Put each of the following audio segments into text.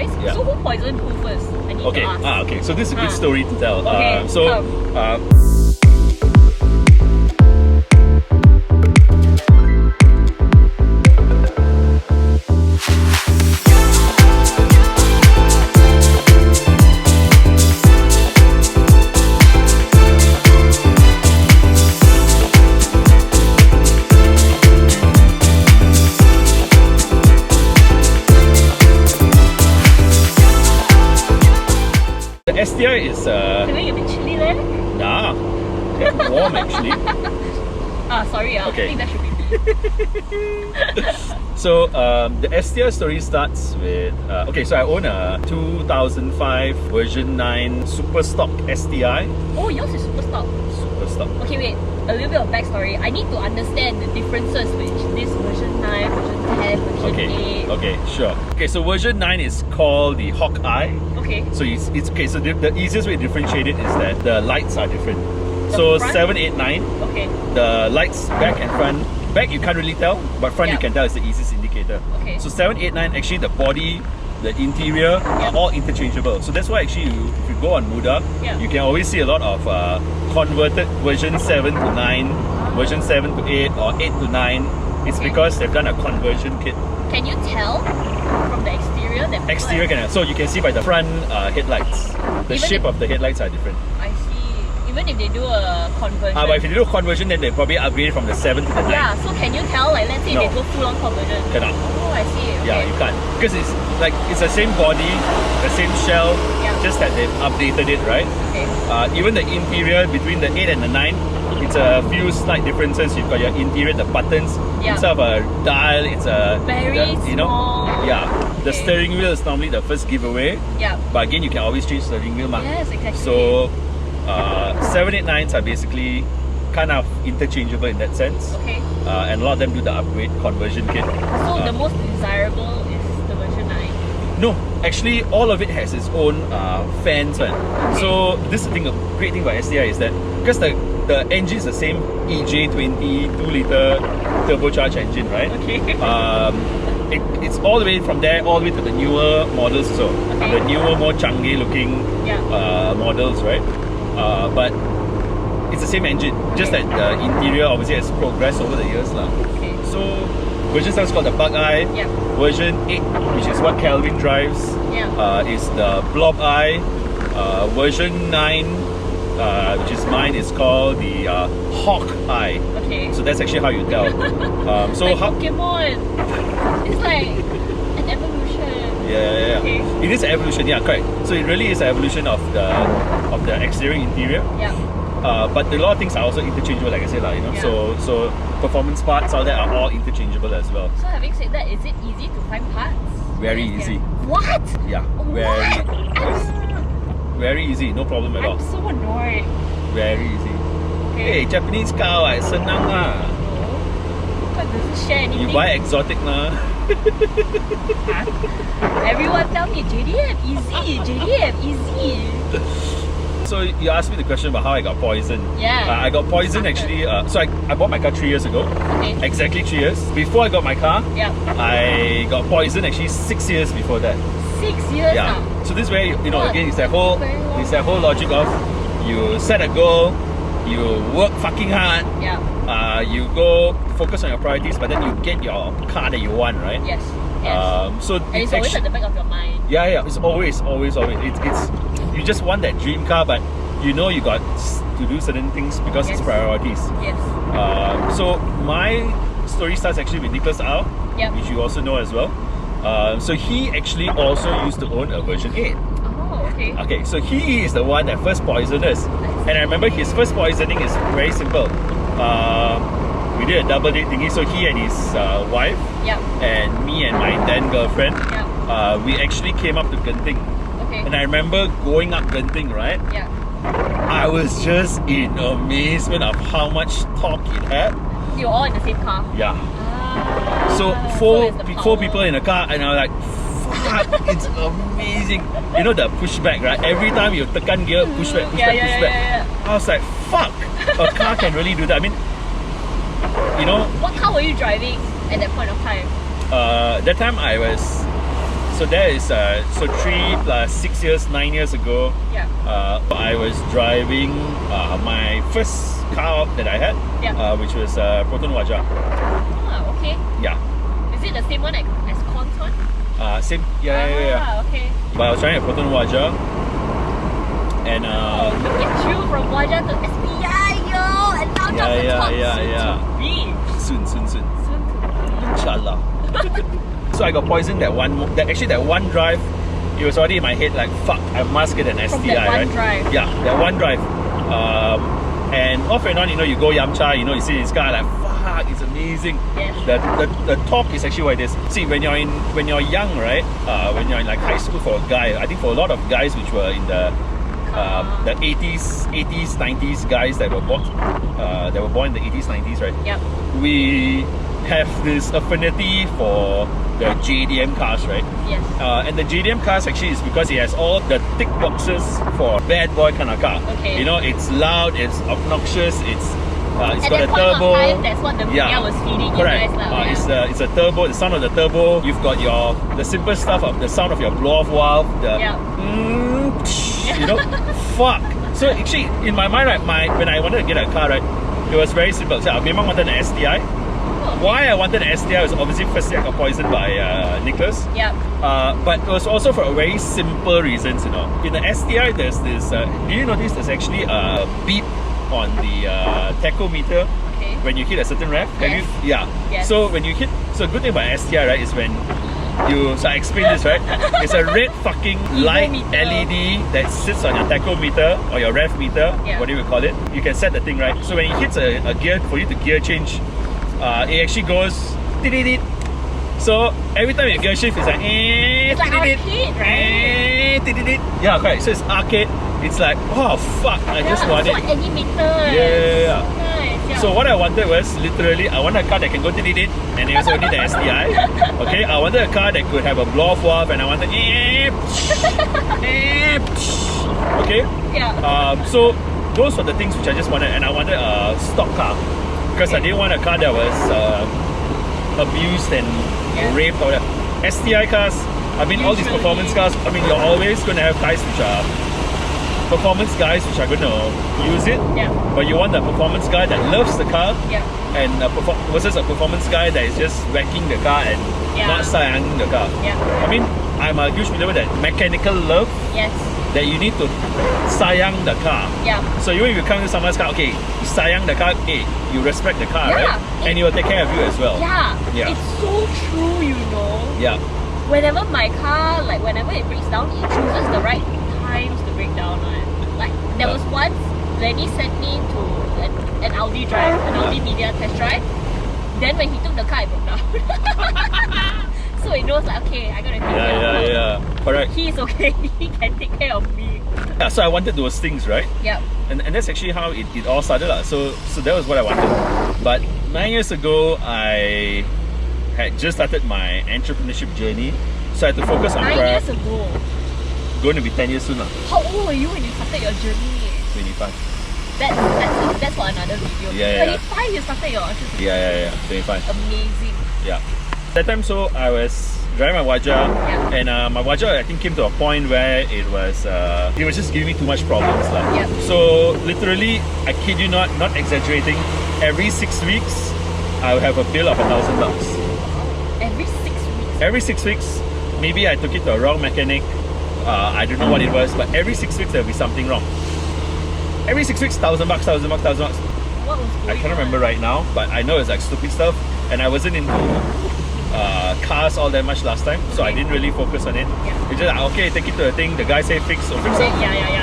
guys. Yeah. So who poisoned who first? I need to ask. Okay. So this is a good story to tell. Okay, the STI is Feeling a bit chilly there? nah, quite warm actually. Sorry, I Okay. think that should be me. So the STI story starts with okay. So I own a 2005 version 9 super stock STI. Oh, yours is super stock. Super stock. Okay, wait. A little bit of backstory. I need to understand the differences which this version 9, version 10, version 8. Okay, sure. Okay, so version 9 is called the Hawkeye. Okay. So it's okay. So the easiest way to differentiate it is that the lights are different. So front? 7, 8, 9. Okay. The lights back and front. Back you can't really tell, but front you Yeah. can tell is the easiest indicator. Okay. So 7, 8, 9 actually the body, the interior are all interchangeable. So that's why actually if you go on Muda, you can always see a lot of converted version 7 to 9, version 7 to 8 or 8 to 9. It's because they've done a conversion kit. Can you tell from the exterior that Exterior can, so you can see by the front headlights. The Even shape if- of the headlights are different. I see. Even if they do a conversion. But if you do a conversion, then they probably upgrade from the 7 to the 9. Yeah, so can you tell, like let's say No. they go full on conversion? Cannot. Oh, I see. Okay. Yeah, you can't. Because it's like, it's the same body, the same shell, Yeah. just that they've updated it, right? Okay. Even the interior between the 8 and the 9, it's a few slight differences. You've got your interior, the buttons, Yeah. instead of a dial, it's a... Very you know, small. yeah. The Okay. steering wheel is normally the first giveaway. Yeah. But again, you can always change steering wheel. Yes, exactly. So 7, 8, 9s are basically kind of interchangeable in that sense. Okay. And a lot of them do the upgrade conversion kit. So the most desirable is the version 9. No, actually all of it has its own fans. Right? Okay. So this is the thing, the great thing about STI is that because the engine is the same EJ20 2-litre turbocharged engine, right? Okay. It's all the way from there all the way to the newer models also. Okay. The newer, more Changi looking models, right? But it's the same engine, just that the interior obviously has progressed over the years. Okay. So version 7 is called the Bug-Eye. Yeah. Version 8, which is what Calvin drives, is the Blob Eye. Version 9, which is mine, is called the Hawk Eye. Okay. So that's actually how you tell. So like how? Pokemon. It's like an evolution. Yeah. Okay. It is an evolution. Yeah, correct. So it really is an evolution of the exterior interior. Yeah. But a lot of things are also interchangeable, like I said, you know. Yeah. So performance parts, all that are all interchangeable as well. So having said that, is it easy to find parts? Very Yes, easy. What? Yeah, very easy, no problem at all. I'm so annoyed. Very easy. Okay. Hey, Japanese car, senang lah. But does it share anything? You buy exotic lah. Everyone tell me JDM easy, JDM easy. So you asked me the question about how I got poisoned. Yeah. I got poisoned actually. So I bought my car 3 years ago. Okay. Exactly 3 years. Before I got my car, Yeah. I got poisoned actually 6 years before that. 6 years Yeah. now. So this is where you know What? again it's that whole logic of you set a goal, you work fucking hard, Yeah. you go focus on your priorities, but then you get your car that you want, right? Yes. Yes. So and it's always at the back of your mind. yeah, it's always. It's you just want that dream car, but you know you got to do certain things because it's Yes. priorities. Yes. So my story starts actually with Nicholas Au, Yep. which you also know as well. So he actually also used to own a version 8. Oh, okay. Okay, so he is the one that first poisoned us. And I remember his first poisoning is very simple. We did a double date thingy, so he and his wife Yep. and me and my then girlfriend, Yep. we actually came up to Genting. Okay. And I remember going up Genting, right? Yeah. I was just in amazement of how much torque it had. You're all in the same car. Yeah. Ah, So four it's the four power. people in a car, and I was like, fuck, it's amazing. You know the pushback, right? Every time you tekan gear, pushback. Yeah. I was like, fuck, a car can really do that. I mean, you know, What car were you driving at that point of time? that time I was So that is so 3 plus 6 years, 9 years ago. Yeah. I was driving my first car that I had, which was Proton Waja. Ah, okay. Yeah. Is it the same one as Con's one? Same. Yeah. Okay. But I was driving a Proton Waja, and look at you from Waja to STI, yo, and now down the top. Soon to Soon. Inshallah. So I got poisoned that one drive. It was already in my head like, fuck, I must get an STI, from that one right? drive. Yeah, that one drive. And off and on, you go Yamcha, you see this car, like, fuck, it's amazing. Yes. The torque is actually what it is. See, when you're young, right? When you're in like high school for a guy, I think for a lot of guys which were in the 80s, 90s guys that were born in the 80s, 90s, right? Yep. We have this affinity for the JDM cars, right? Yes. And the JDM cars actually is because it has all the tick boxes for bad boy kind of car. Okay. It's loud, it's obnoxious, it's got a turbo. At time, that's what the media was feeding correct. you guys. It's a turbo, the sound of the turbo. You've got the simple stuff of the sound of your blow-off valve. Fuck. So actually, in my mind, right, when I wanted to get a car, right, it was very simple. So I wanted an STI. Why I wanted an STI was obviously firstly I got poisoned by Nicholas. Yeah. But it was also for a very simple reasons, In the STI, there's this. Do you notice there's actually a beep on the tachometer when you hit a certain rev? Yes. Yes. So when you hit, so good thing about STI, right, is when so I explain this, right? It's a red fucking light LED that sits on your tachometer or your rev meter, whatever you call it. You can set the thing, right? So when it hits a gear, for you to gear change, it actually goes did. So every time you gear shift, it's like it's like arcade, right? Yeah, correct. So it's arcade. It's like, oh fuck, I just want it. Animated. Yeah. Nice. Yeah. So what I wanted was literally, I wanted a car that can go did, and it was only the STI. Okay, I wanted a car that could have a blow-off valve, and I wanted okay. Yeah. So those were the things which I just wanted, and I wanted a stock car because I didn't want a car that was abused and raped or whatever. STI cars, all these performance cars, you're always going to have guys which are performance guys which are going to use it, but you want the performance guy that loves the car, and versus a performance guy that is just wrecking the car and not sayanging the car. I'm a huge believer that mechanical love, that you need to sayang the car. So even if you come to someone's car, okay, you sayang the car, you respect the car, right? And he will take care of you as well. It's so true, Whenever my car, whenever it breaks down, it chooses the right times to break down. There was once Lenny sent me to an Audi drive, an Audi media test drive. Then when he took the car, it broke down. So it knows okay, I gotta take care of him. Correct. He's okay, he can take care of me. So I wanted those things, right? And that's actually how it all started. So that was what I wanted. But 9 years ago, I had just started my entrepreneurship journey. So I had to focus on 9 years ago? Going to be 10 years soon. How old were you when you started your journey? 25. That's for another video. 25 you started your entrepreneurship. 25. Amazing. That time, so I was driving my Waja, and my Waja I think came to a point where it was just giving me too much problems. So literally, I kid you not exaggerating, every 6 weeks I would have a bill of $1,000. Every 6 weeks? Every 6 weeks, maybe I took it to a wrong mechanic. I don't know what it was, but every 6 weeks there will be something wrong. Every 6 weeks, $1,000, $1,000. What was going I can't remember right now, but I know it's like stupid stuff, and I wasn't into cars all that much last time, so I didn't really focus on it. It's just okay, take it to the thing. The guy say fix, so fix it.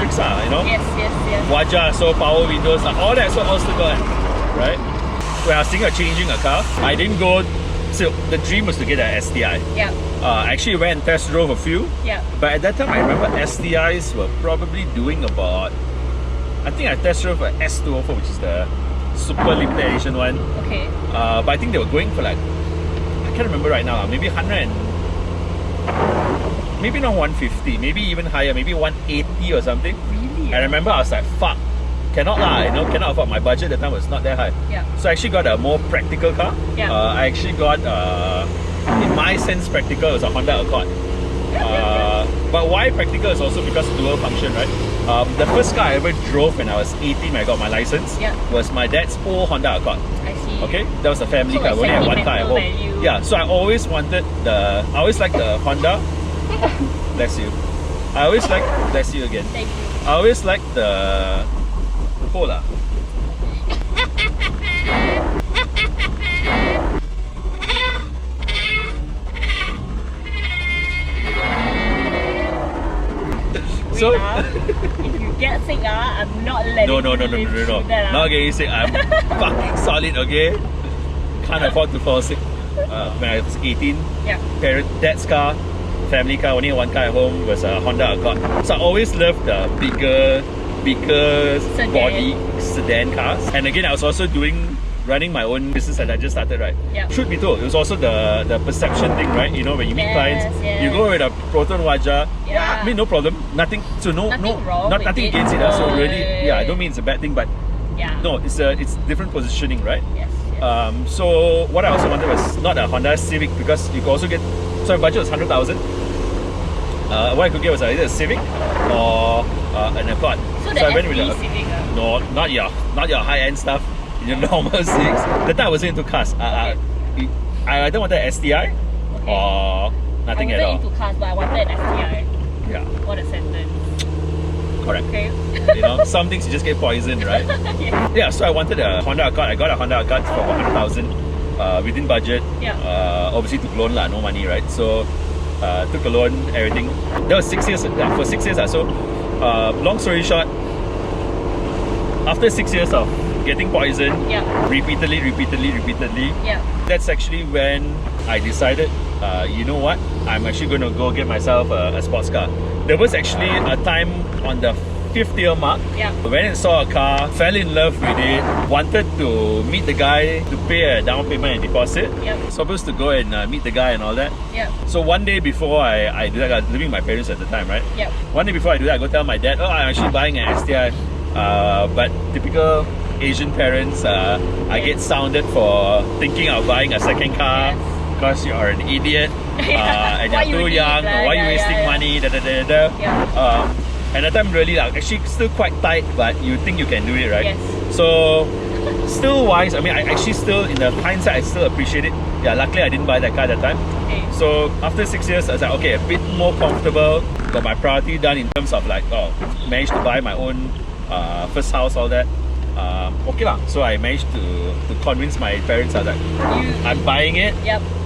Fix Yes. Waja, so power windows, all that, so all still got, right? When I was thinking of changing a car, I didn't go. So the dream was to get an STI. I actually went and test drove a few. But at that time, I remember STIs were probably doing about. I think I test drove a S204, which is the super limited edition one. Okay. But I think they were going for I can't remember right now. Maybe 100, maybe not 150, maybe even higher, maybe 180 or something. Really? I remember I was like, fuck, cannot cannot afford. My budget at the time was not that high. So I actually got a more practical car. I actually got, in my sense, practical. It was a Honda Accord. But why practical is also because dual function, right? The first car I ever drove when I was 18 when I got my license was my dad's old Honda Accord. I see. Okay, that was a family car. Like We only had one car at home. value. Yeah, so I always wanted I always liked the Honda. Bless you. I always liked, bless you again. Thank you. I always liked the Pola. So if you get sick, I'm not letting no. you through that, Not getting sick. I'm fucking solid, okay? Can't afford to fall sick. When I was 18, dad's car, family car, only one car at home was a Honda Accord. So I always loved the bigger body sedan cars. And again, I was also running my own business that I just started, right? Truth be told, it was also the perception thing, right? You know, when you meet clients, you go with a Proton Waja, I mean, no problem, nothing against it. So really, I don't mean it's a bad thing, but no, it's different positioning, right? So what I also wanted was not a Honda Civic, because you could also get, so my budget was 100,000. What I could get was either a Civic or an Accord. So I went with Civic? No, not your high-end stuff. Your normal Civics. That time I wasn't into cars. I either wanted an STI or nothing at all. I wasn't into cars, but I wanted an STI. Yeah. What a sentence. Correct. Okay. You know, some things you just get poisoned, right? Yeah, so I wanted a Honda Accord. I got a Honda Accord for 100,000 within budget. Obviously took loan, no money, right? So took a loan, everything. That was 6 years, for 6 years. So long story short, after 6 years of getting poisoned repeatedly, that's actually when I decided, you know what, I'm actually going to go get myself a sports car. There was actually a time on the 5th year mark when I saw a car, fell in love with it, wanted to meet the guy to pay a down payment and deposit. Supposed to go and meet the guy and all that. So one day before I do that, I was living with my parents at the time, right? One day before I do that, I go tell my dad, oh, I'm actually buying an STI. But typical Asian parents, I get sounded for thinking of buying a second car because you're an idiot and you're too young. Why are you wasting money? And at the time, really, actually still quite tight, but you think you can do it, right? So still wise. I mean, I actually still, in the hindsight, I still appreciate it. Luckily I didn't buy that car at that time. So after 6 years, I was like, okay, a bit more comfortable. Got my priority done in terms of like, managed to buy my own first house, all that. Okay lah. So I managed to convince my parents that I'm buying it.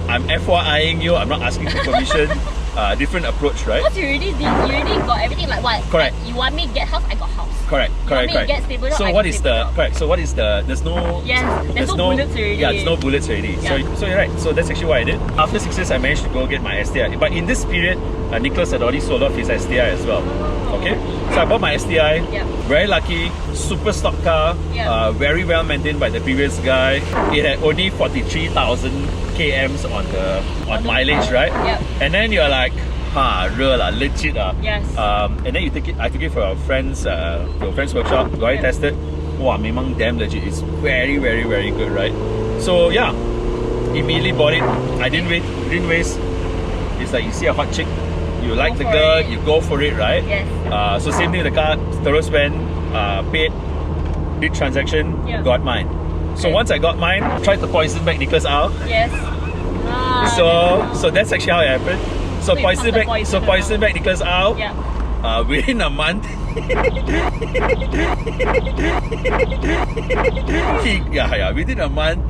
I'm FYIing you. I'm not asking for permission. Different approach, right? Because you already got everything, like what? Correct. Like, you want me to get house? I got house. Correct. Get stable job, So what is the correct? So what is the? There's no. There's no bullets already. There's no bullets already. So you're right. So that's actually what I did. After 6 years, I managed to go get my STI. But in this period, Nicholas had already sold off his STI as well. Okay. So I bought my STI. Very lucky, super stock car. Very well maintained by the previous guy. It had only 43,000 kms on mileage, right? And then you're like, real legit and then you take it. I took it for a friend's workshop. Got it tested. Wow, memang damn legit. It's very, very, very good, right? So yeah, immediately bought it. I didn't waste. It's like you see a hot chick, you like the girl, you go for it, right? So same thing with the car. Thorough spend, paid, did transaction, got mine. So once I got mine, tried to poison back Nicholas out. So that's actually how it happened. So poison back Nicholas out. Within a month, within a month,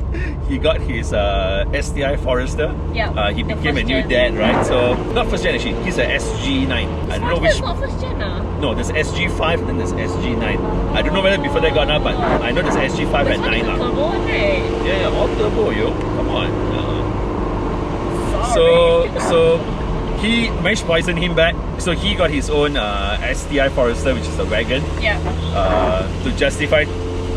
he got his STI Forester. He became a new dad, right? So not first gen actually. He's a SG9. I don't know which. Not first gen, No, there's SG5 and then there's SG9. I don't know whether before that got up, but I know there's SG5 and 9 now. Turbo, right? Yeah, all turbo, yo. Come on. Sorry. So he managed to poison him back. So he got his own STI Forester, which is a wagon. To justify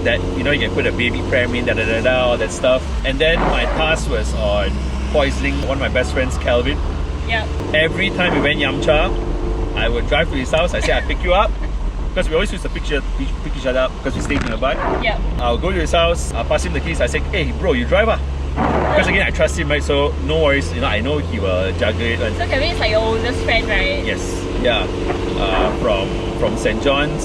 that, you know, you can put a baby pram in, all that stuff. And then my task was on poisoning one of my best friends, Calvin. Every time we went Yamcha, I would drive to his house. I say, I pick you up. Because we always used to pick each other up because we stayed nearby. I'll go to his house, I'll pass him the keys. I say, hey bro, you drive Because again, I trust him, right? So no worries. You know, I know he will juggle it. So Kevin is like your oldest friend, right? Yes. Yeah. From St. John's,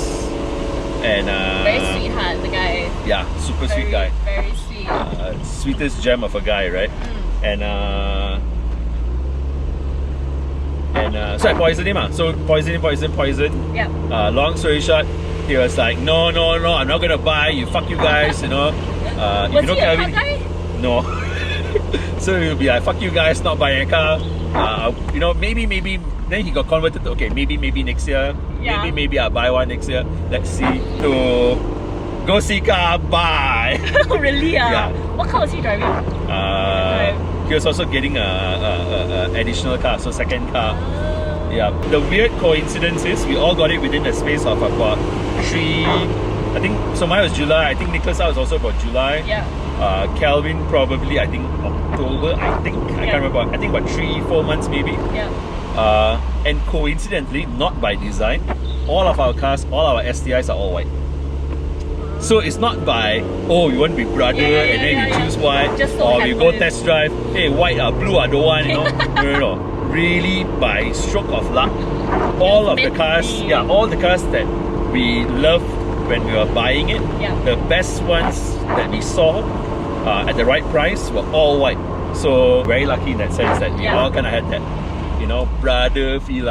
and very sweetheart, the guy. Yeah, super sweet guy. Very sweet. Sweetest gem of a guy, right? And so I poisoned him. So poison. Yeah. Long story short, he was like, no, I'm not gonna buy. You fuck you guys, you know. Was he a car guy? No. So he'll be like, fuck you guys, not buying a car. You know, maybe. Then he got converted to, okay, maybe next year. Yeah. Maybe I'll buy one next year. Let's see. To go see car, buy. Really? Yeah. What car was he driving? He was also getting a additional car, so second car. Yeah. The weird coincidence is we all got it within the space of about 3. I think so. Mine was July. I think Nicholas was also about July. Yeah. Calvin probably I think October. I can't remember. I think about 3-4 months maybe. Yeah. And coincidentally, not by design, all of our cars, all our STIs are all white. So it's not by, oh, you want to be brother and then you choose white, just so or you go happens. test drive, hey, white or blue I don't want, you know. No. Really by stroke of luck, all of the cars, all the cars that we loved when we were buying it, the best ones that we saw at the right price were all white. So very lucky in that sense that we all kind of had that, you know, brother feel.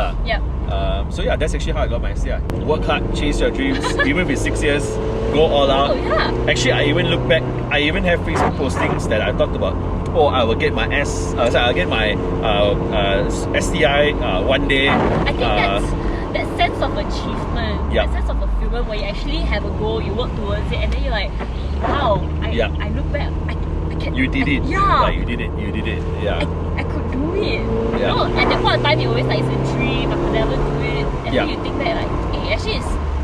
So yeah, that's actually how I got my STI. Work hard, chase your dreams, even if it's 6 years, go all out. Oh, yeah. Actually, I even look back, I even have Facebook postings that I talked about, oh, I will get my I'll get my STI one day. I think that's that sense of achievement, that sense of fulfillment where you actually have a goal, you work towards it, and then you're like, wow, I look back, I can. You did it. Yeah. Like, you did it. Yeah. I could do it. Yeah. You know, at that point of time, you always like, it's a dream, I could never do it. And then you think that like, hey, actually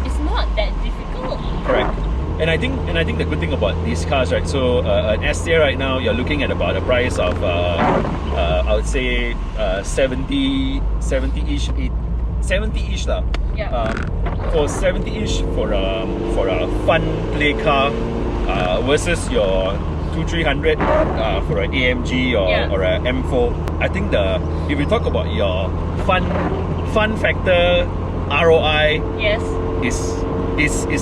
it's not that difficult. Correct. And I think the good thing about these cars, right? So an STI right now, you're looking at about a price of I would say 70-ish lah. Yeah. For 70-ish for a fun play car versus your 200-300 for an AMG or a M4. I think if you talk about your fun factor, ROI, is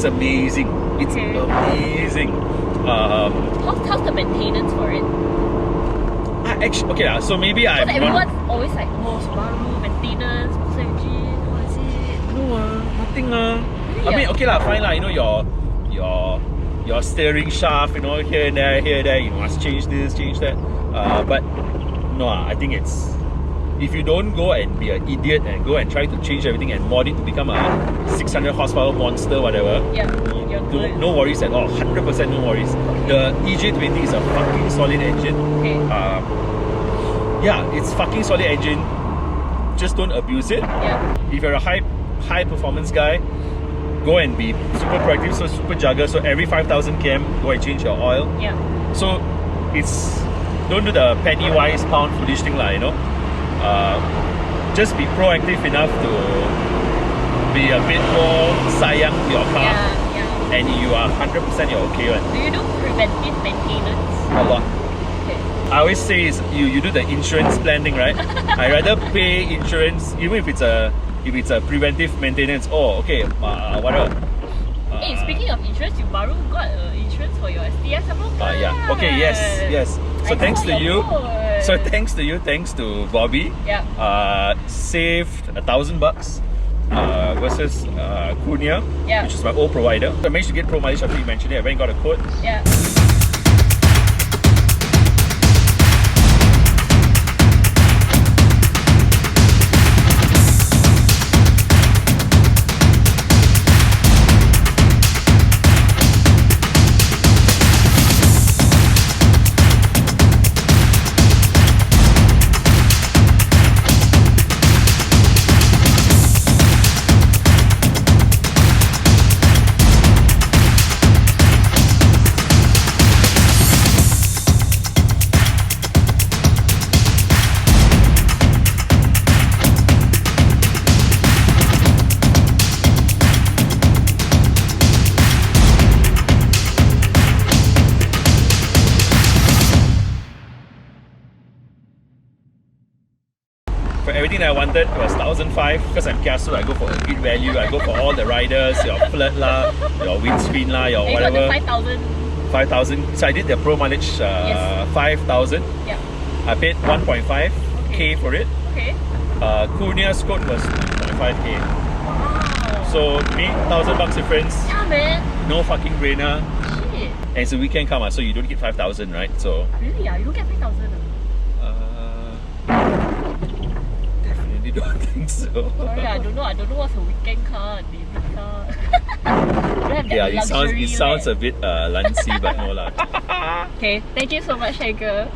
amazing. It's amazing. How's the maintenance for it? So maybe everyone's always like, oh, Subaru maintenance, engine, what is it? No, nothing. Really? I mean, okay lah, fine lah. You know your steering shaft, you know, here and there, you must change this, change that. But no, I think it's, if you don't go and be an idiot and go and try to change everything and mod it to become a 600 horsepower monster, whatever, no worries at all. 100% no worries. The EJ20 is a fucking solid engine. It's fucking solid engine. Just don't abuse it. If you're a high performance guy, go and be super proactive, so super jugger. So every 5,000 km, go and change your oil. So it's, don't do the penny wise pound foolish thing lah, you know. Just be proactive enough to be a bit more sayang to your car, and you are 100% you're okay one. Do you do preventive maintenance? A lot. I always say is you do the insurance planning, right? I rather pay insurance even if it's a preventive maintenance. Oh, okay, whatever. Hey, speaking of insurance, you got insurance for your STI Sabro car. Okay, yes. So thanks to you. So thanks to Bobby. Saved $1,000 versus Kunia, which is my old provider. So I managed to get Pro Malaysia free. Mentioned it. I went and got a quote. thing I wanted was 1,500 because I'm kiasu. I go for a good value. I go for all the riders, your flirt lah, your windscreen lah, your whatever. You got the 5,000. So I did the pro mileage 5,000. Yeah. I paid 1.5k for it. Okay. Cunha's quote was 2.5k. Wow. So to me, $1,000 difference. Yeah, man. No fucking brainer. Shit. And it's a weekend car, so you don't get 5,000, right? So. Really? Yeah, you don't get 5,000. Definitely don't think so. Sorry, I don't know. I don't know what's a weekend car, a daily car. Don't have that Yeah, it luxury, sounds a bit lancy, but no lah. Okay, thank you so much, Shanker.